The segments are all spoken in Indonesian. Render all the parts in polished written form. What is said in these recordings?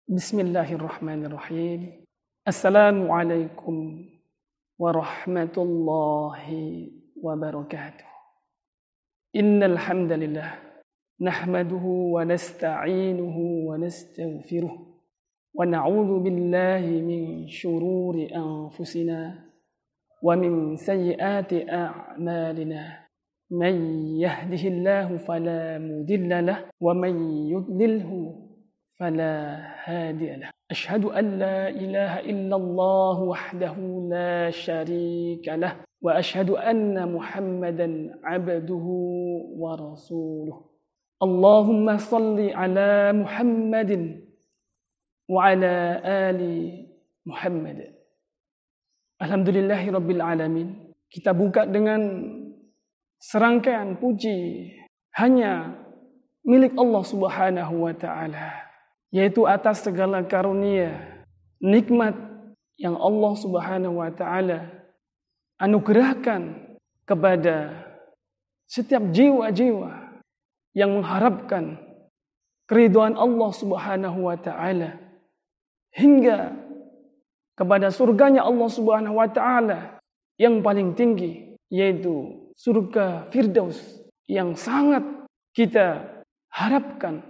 Bismillahirrahmanirrahim. Assalamualaikum warahmatullahi wabarakatuh. Innal hamdalillah nahmaduhu wa nasta'inuhu wa nastaghfiruh wa na'udzu billahi min shururi anfusina wa min sayyiati a'malina. Man yahdihillahu fala mudilla lahu wa man yudlilhu فلا هادي له أشهد أن لا إله إلا الله وحده لا شريك له وأشهد أن محمدا عبده ورسوله اللهم صل على محمد وعلى آل محمد. Alhamdulillahi Rabbil Alamin. Kita buka dengan serangkaian puji hanya milik Allah Subhanahu wa Ta'ala, yaitu atas segala karunia, nikmat yang Allah Subhanahu wa Ta'ala anugerahkan kepada setiap jiwa-jiwa yang mengharapkan keridhaan Allah Subhanahu wa Ta'ala hingga kepada surganya Allah Subhanahu wa Ta'ala yang paling tinggi, yaitu surga Firdaus yang sangat kita harapkan.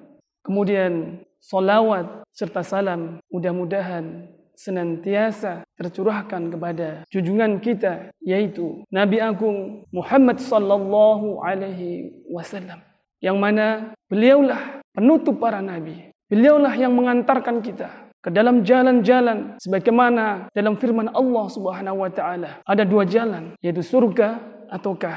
Kemudian salawat serta salam mudah-mudahan senantiasa tercurahkan kepada junjungan kita, yaitu Nabi Agung Muhammad sallallahu alaihi wasallam, yang mana beliaulah penutup para nabi. Beliaulah yang mengantarkan kita ke dalam jalan-jalan sebagaimana dalam firman Allah Subhanahu wa Ta'ala, ada dua jalan, yaitu surga ataukah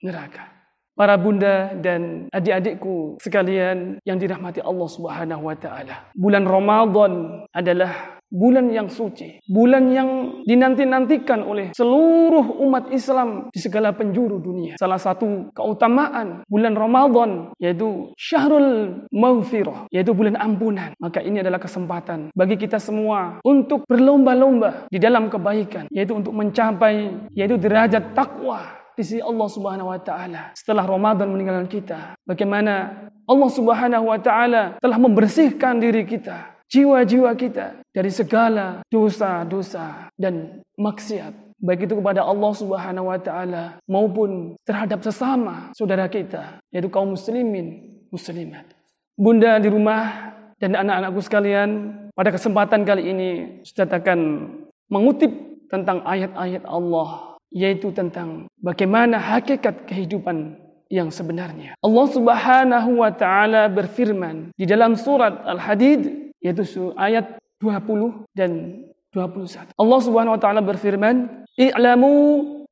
neraka. Para bunda dan adik-adikku sekalian yang dirahmati Allah Subhanahu wa Ta'ala, bulan Ramadan adalah bulan yang suci, bulan yang dinanti-nantikan oleh seluruh umat Islam di segala penjuru dunia. Salah satu keutamaan bulan Ramadan yaitu Syahrul Maghfirah, yaitu bulan ampunan. Maka ini adalah kesempatan bagi kita semua untuk berlomba-lomba di dalam kebaikan, yaitu untuk mencapai yaitu derajat takwa di sisi Allah Subhanahu wa Ta'ala setelah Ramadan meninggalkan kita. Bagaimana Allah Subhanahu wa Ta'ala telah membersihkan diri kita, jiwa-jiwa kita dari segala dosa-dosa dan maksiat, baik itu kepada Allah Subhanahu wa Ta'ala maupun terhadap sesama saudara kita, yaitu kaum muslimin muslimat. Bunda di rumah dan anak-anakku sekalian, pada kesempatan kali ini saya akan mengutip tentang ayat-ayat Allah, yaitu tentang bagaimana hakikat kehidupan yang sebenarnya. Allah Subhanahu wa Ta'ala berfirman di dalam surat Al-Hadid, yaitu ayat 20 dan 21. Allah Subhanahu wa Ta'ala berfirman, "I'lamu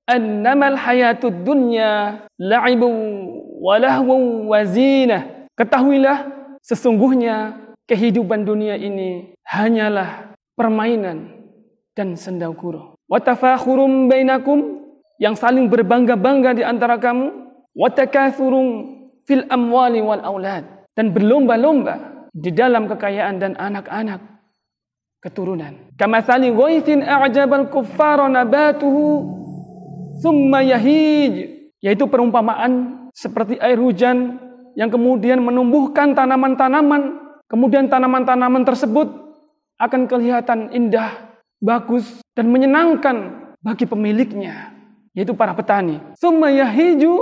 annamal hayatud dunya la'ibun wa lahwun wa zinah." Ketahuilah sesungguhnya kehidupan dunia ini hanyalah permainan dan senda gurau. Wa tafakhurum bainakum, yang saling berbangga-bangga di antara kamu. Wa takatsurum fil amwali wal aulad, dan berlomba-lomba di dalam kekayaan dan anak-anak keturunan. Kamatsali ghaithin a'jabal kuffara nabatuhu thumma yahij, yaitu perumpamaan seperti air hujan yang kemudian menumbuhkan tanaman-tanaman, kemudian tanaman-tanaman tersebut akan kelihatan indah, bagus dan menyenangkan bagi pemiliknya, yaitu para petani. Tsumma yahiju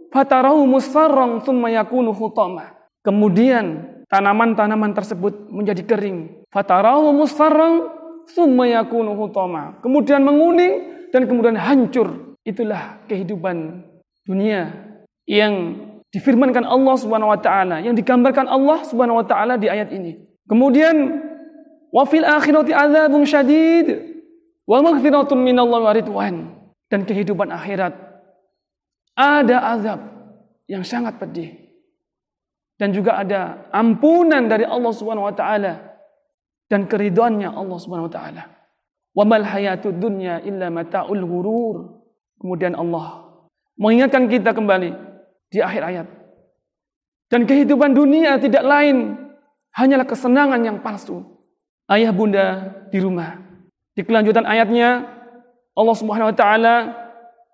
fatarahu musfarran tsumma yakunu hutama. Kemudian tanaman-tanaman tersebut menjadi kering. Fatarahu musfarran tsumma yakunu hutama. Kemudian menguning dan kemudian hancur. Itulah kehidupan dunia yang difirmankan Allah Subhanahu wa Ta'ala, yang digambarkan Allah Subhanahu wa Ta'ala di ayat ini. Kemudian wa fil akhirati adzabun syadid wa maghfiratun minallahi wa ridwan, dan kehidupan akhirat ada azab yang sangat pedih dan juga ada ampunan dari Allah Subhanahu wa Ta'ala dan keridhaannya Allah Subhanahu wa Ta'ala. Wa mal hayatud dunya illa mata'ul ghurur. Kemudian Allah mengingatkan kita kembali di akhir ayat, dan kehidupan dunia tidak lain hanyalah kesenangan yang palsu. Ayah bunda di rumah, di kelanjutan ayatnya Allah Subhanahu wa Ta'ala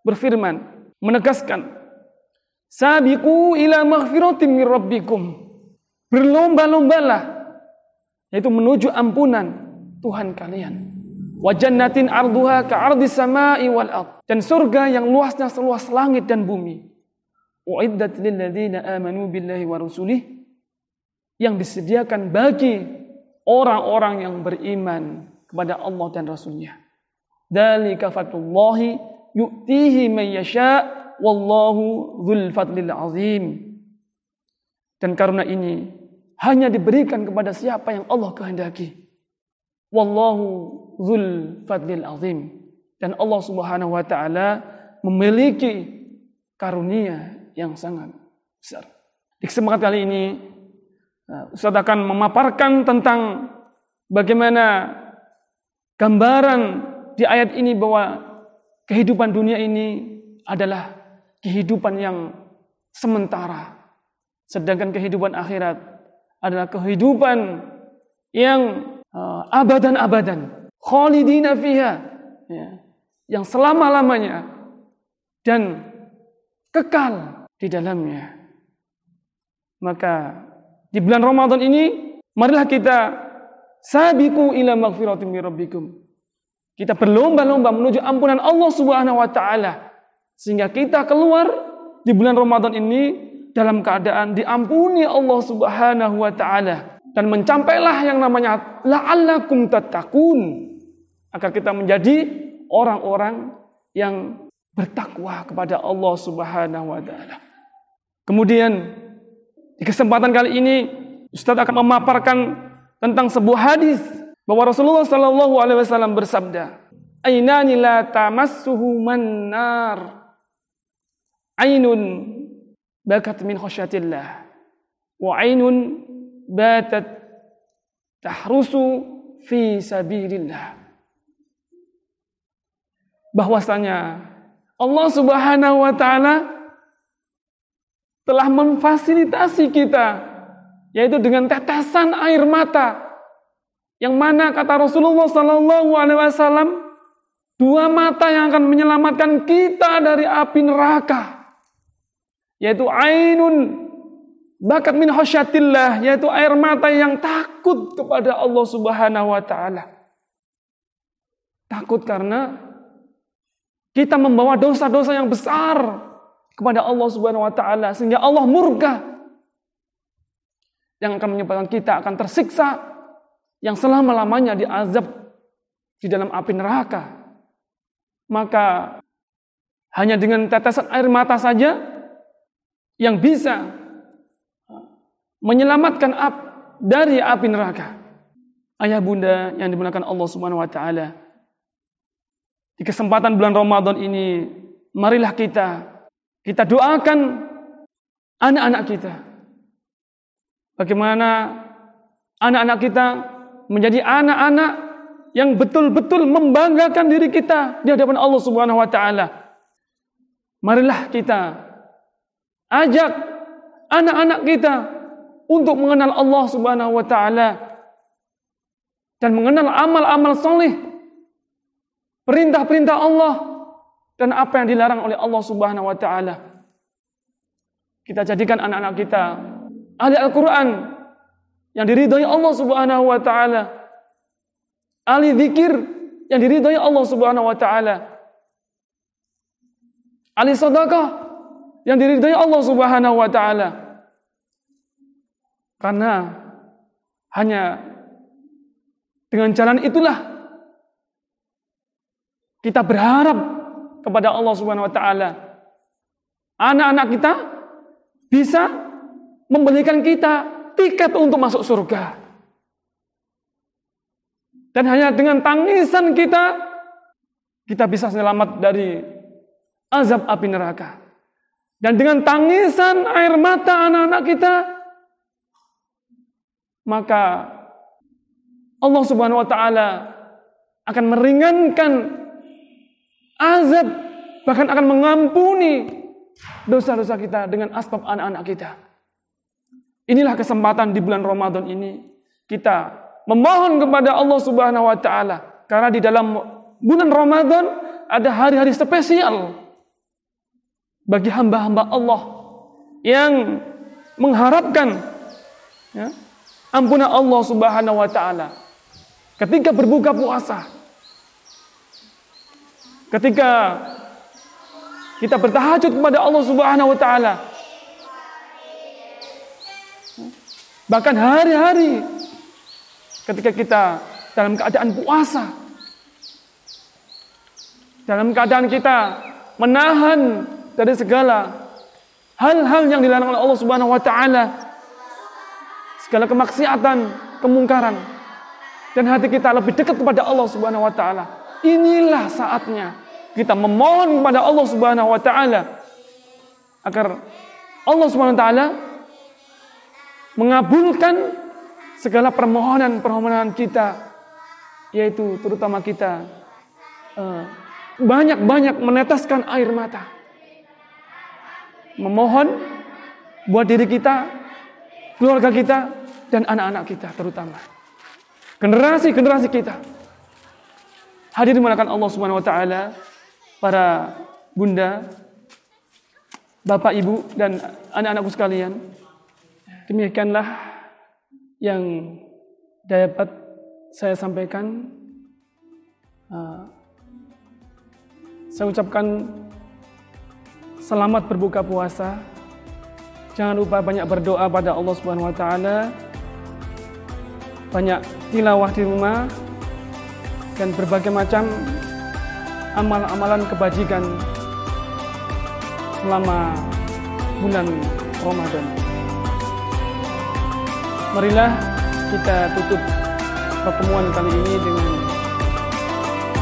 berfirman, menegaskan, sabiqu ila maghfiratin min rabbikum, berlomba-lombalah yaitu menuju ampunan Tuhan kalian. Wa jannatin 'arduha ka'ardis samai wal ard, dan surga yang luasnya seluas langit dan bumi. Uiddat lil ladzina amanu billahi wa rusulih, yang disediakan bagi orang-orang yang beriman kepada Allah dan Rasul-Nya. Dzalika fadlullahi yu'tihi man yasha wallahu dzul fadlil azim. Dan karunia ini hanya diberikan kepada siapa yang Allah kehendaki. Wallahu dzul fadlil azim. Dan Allah Subhanahu wa taala memiliki karunia yang sangat besar. Di kesempatan kali ini Ustaz akan memaparkan tentang bagaimana gambaran di ayat ini bahwa kehidupan dunia ini adalah kehidupan yang sementara, sedangkan kehidupan akhirat adalah kehidupan yang abadan-abadan, khalidina fiha, ya, yang selama-lamanya dan kekal di dalamnya. Maka di bulan Ramadan ini marilah kita sabiqu ila maghfiratin min rabbikum. Kita berlomba-lomba menuju ampunan Allah Subhanahu wa taala, sehingga kita keluar di bulan Ramadan ini dalam keadaan diampuni Allah Subhanahu wa taala, dan mencampailah yang namanya la'allakum tattaqun, agar kita menjadi orang-orang yang bertakwa kepada Allah Subhanahu wa taala. Kemudian di kesempatan kali ini Ustaz akan memaparkan tentang sebuah hadis bahwa Rasulullah sallallahu alaihi wasallam bersabda, "Ainani la tamassuhu man-nar. Ainun bakat min khasyatillah wa ainun batat tahrusu fi sabilillah." Bahwasanya Allah Subhanahu wa taala telah memfasilitasi kita, yaitu dengan tetesan air mata, yang mana kata Rasulullah sallallahu alaihi wasallam, dua mata yang akan menyelamatkan kita dari api neraka, yaitu ainun bakat min khasyatillah, yaitu air mata yang takut kepada Allah Subhanahu wa taala. Takut karena kita membawa dosa-dosa yang besar kepada Allah Subhanahu wa taala, sehingga Allah murka, yang akan menyebabkan kita akan tersiksa yang selama-lamanya diazab di dalam api neraka. Maka hanya dengan tetesan air mata saja yang bisa menyelamatkan dari api neraka. Ayah bunda yang dimuliakan Allah Subhanahu wa taala, di kesempatan bulan Ramadan ini marilah kita doakan anak-anak kita. Bagaimana anak-anak kita menjadi anak-anak yang betul-betul membanggakan diri kita di hadapan Allah Subhanahu wa taala. Marilah kita ajak anak-anak kita untuk mengenal Allah Subhanahu wa taala dan mengenal amal-amal saleh, perintah-perintah Allah dan apa yang dilarang oleh Allah Subhanahu wa taala. Kita jadikan anak-anak kita ahli Al-Qur'an yang diridhai Allah Subhanahu wa taala, ahli zikir yang diridhai Allah Subhanahu wa taala, ahli sedekah yang diridhai Allah Subhanahu wa taala. Karena hanya dengan jalan itulah kita berharap kepada Allah Subhanahu wa taala. Anak-anak kita bisa memberikan kita tiket untuk masuk surga. Dan hanya dengan tangisan kita bisa selamat dari azab api neraka. Dan dengan tangisan air mata anak-anak kita, maka Allah Subhanahu wa taala akan meringankan azab, bahkan akan mengampuni dosa-dosa kita dengan asbab anak-anak kita. Inilah kesempatan di bulan Ramadan ini kita memohon kepada Allah Subhanahu wa taala, karena di dalam bulan Ramadan ada hari-hari spesial bagi hamba-hamba Allah yang mengharapkan ampunan Allah Subhanahu wa taala. Ketika berbuka puasa, ketika kita bertahajud kepada Allah Subhanahu wa taala, bahkan hari-hari ketika kita dalam keadaan puasa, dalam keadaan kita menahan dari segala hal-hal yang dilarang oleh Allah Subhanahu wa taala, segala kemaksiatan, kemungkaran, dan hati kita lebih dekat kepada Allah Subhanahu wa taala. Inilah saatnya kita memohon kepada Allah Subhanahu wa taala agar Allah Subhanahu wa taala mengabulkan segala permohonan kita, yaitu terutama kita banyak-banyak meneteskan air mata, memohon buat diri kita, keluarga kita, dan anak-anak kita, terutama generasi kita. Hadirin dimulakan Allah Subhanahu wa taala, para bunda, bapak, ibu, dan anak-anakku sekalian, demikianlah yang dapat saya sampaikan. Saya ucapkan selamat berbuka puasa. Jangan lupa banyak berdoa pada Allah Subhanahu wa taala, banyak tilawah di rumah, dan berbagai macam amalan-amalan kebajikan selama bulan Ramadan. Marilah kita tutup pertemuan kali ini dengan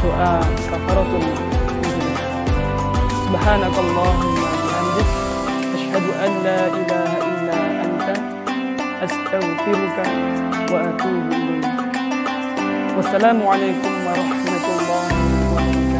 doa kafaratul majlis. Subhanakallahumma bihamdik, asyhadu an la ilaha illa anta, astaghfiruka wa atubu ilaik. Wassalamualaikum warahmatullahi wabarakatuh.